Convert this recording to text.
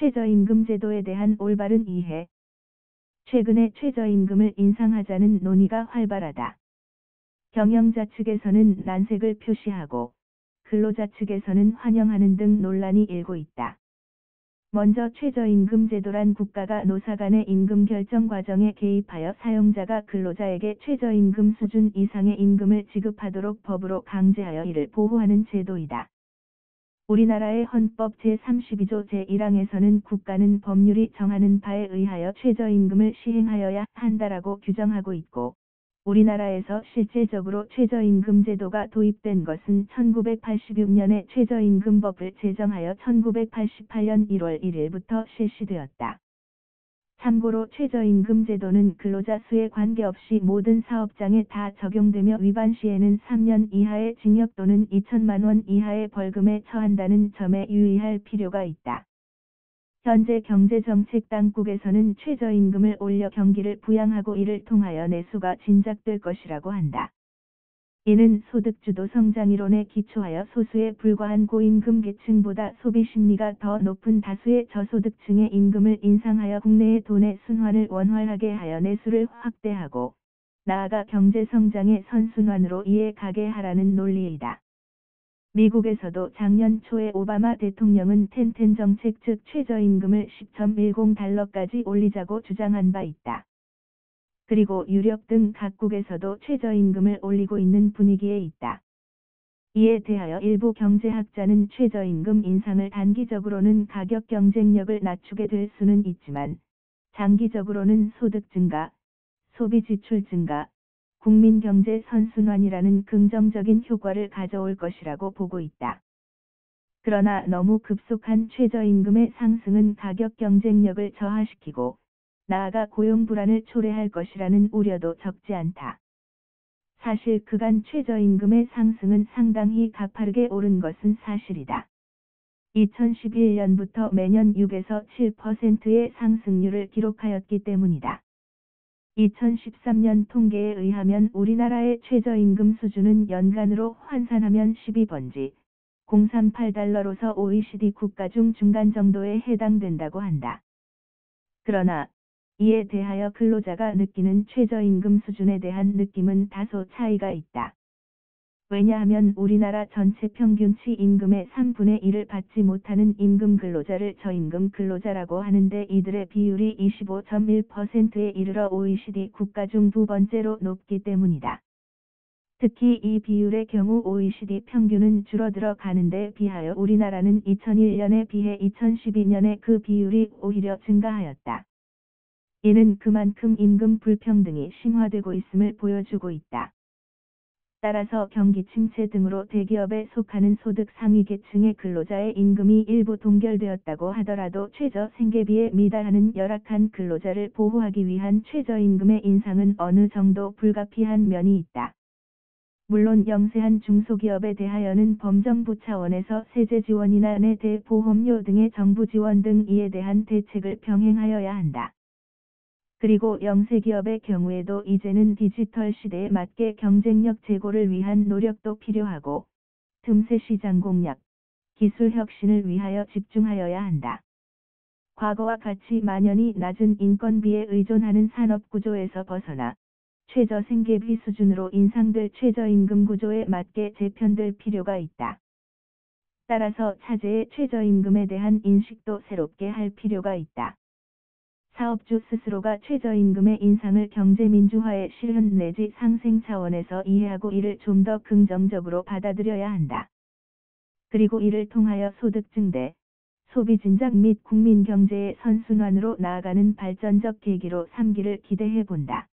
최저임금 제도에 대한 올바른 이해. 최근에 최저임금을 인상하자는 논의가 활발하다. 경영자 측에서는 난색을 표시하고 근로자 측에서는 환영하는 등 논란이 일고 있다. 먼저 최저임금 제도란 국가가 노사 간의 임금 결정 과정에 개입하여 사용자가 근로자에게 최저임금 수준 이상의 임금을 지급하도록 법으로 강제하여 이를 보호하는 제도이다. 우리나라의 헌법 제32조 제1항에서는 국가는 법률이 정하는 바에 의하여 최저임금을 시행하여야 한다라고 규정하고 있고, 우리나라에서 실질적으로 최저임금 제도가 도입된 것은 1986년에 최저임금법을 제정하여 1988년 1월 1일부터 실시되었다. 참고로 최저임금 제도는 근로자 수에 관계없이 모든 사업장에 다 적용되며 위반 시에는 3년 이하의 징역 또는 2천만 원 이하의 벌금에 처한다는 점에 유의할 필요가 있다. 현재 경제정책당국에서는 최저임금을 올려 경기를 부양하고 이를 통하여 내수가 진작될 것이라고 한다. 이는 소득주도 성장이론에 기초하여 소수에 불과한 고임금 계층보다 소비심리가 더 높은 다수의 저소득층의 임금을 인상하여 국내의 돈의 순환을 원활하게 하여 내수를 확대하고 나아가 경제성장의 선순환으로 이에 가게 하라는 논리이다. 미국에서도 작년 초에 오바마 대통령은 텐텐 정책 즉 최저임금을 10.10달러까지 올리자고 주장한 바 있다. 그리고 유럽 등 각국에서도 최저임금을 올리고 있는 분위기에 있다. 이에 대하여 일부 경제학자는 최저임금 인상을 단기적으로는 가격 경쟁력을 낮추게 될 수는 있지만 장기적으로는 소득 증가, 소비 지출 증가, 국민 경제 선순환이라는 긍정적인 효과를 가져올 것이라고 보고 있다. 그러나 너무 급속한 최저임금의 상승은 가격 경쟁력을 저하시키고 나아가 고용 불안을 초래할 것이라는 우려도 적지 않다. 사실 그간 최저임금의 상승은 상당히 가파르게 오른 것은 사실이다. 2011년부터 매년 6에서 7%의 상승률을 기록하였기 때문이다. 2013년 통계에 의하면 우리나라의 최저임금 수준은 연간으로 환산하면 12번지 038달러로서 OECD 국가 중 중간 정도에 해당된다고 한다. 그러나 이에 대하여 근로자가 느끼는 최저임금 수준에 대한 느낌은 다소 차이가 있다. 왜냐하면 우리나라 전체 평균치 임금의 3분의 1을 받지 못하는 임금 근로자를 저임금 근로자라고 하는데 이들의 비율이 25.1%에 이르러 OECD 국가 중 두 번째로 높기 때문이다. 특히 이 비율의 경우 OECD 평균은 줄어들어 가는데 비하여 우리나라는 2001년에 비해 2012년에 그 비율이 오히려 증가하였다. 이는 그만큼 임금 불평등이 심화되고 있음을 보여주고 있다. 따라서 경기 침체 등으로 대기업에 속하는 소득 상위 계층의 근로자의 임금이 일부 동결되었다고 하더라도 최저 생계비에 미달하는 열악한 근로자를 보호하기 위한 최저임금의 인상은 어느 정도 불가피한 면이 있다. 물론 영세한 중소기업에 대하여는 범정부 차원에서 세제 지원이나 내대 보험료 등의 정부 지원 등 이에 대한 대책을 병행하여야 한다. 그리고 영세기업의 경우에도 이제는 디지털 시대에 맞게 경쟁력 제고를 위한 노력도 필요하고 틈새 시장 공략, 기술 혁신을 위하여 집중하여야 한다. 과거와 같이 만연히 낮은 인건비에 의존하는 산업 구조에서 벗어나 최저 생계비 수준으로 인상될 최저임금 구조에 맞게 재편될 필요가 있다. 따라서 차제의 최저임금에 대한 인식도 새롭게 할 필요가 있다. 사업주 스스로가 최저임금의 인상을 경제민주화의 실현 내지 상생 차원에서 이해하고 이를 좀 더 긍정적으로 받아들여야 한다. 그리고 이를 통하여 소득 증대, 소비 진작 및 국민 경제의 선순환으로 나아가는 발전적 계기로 삼기를 기대해 본다.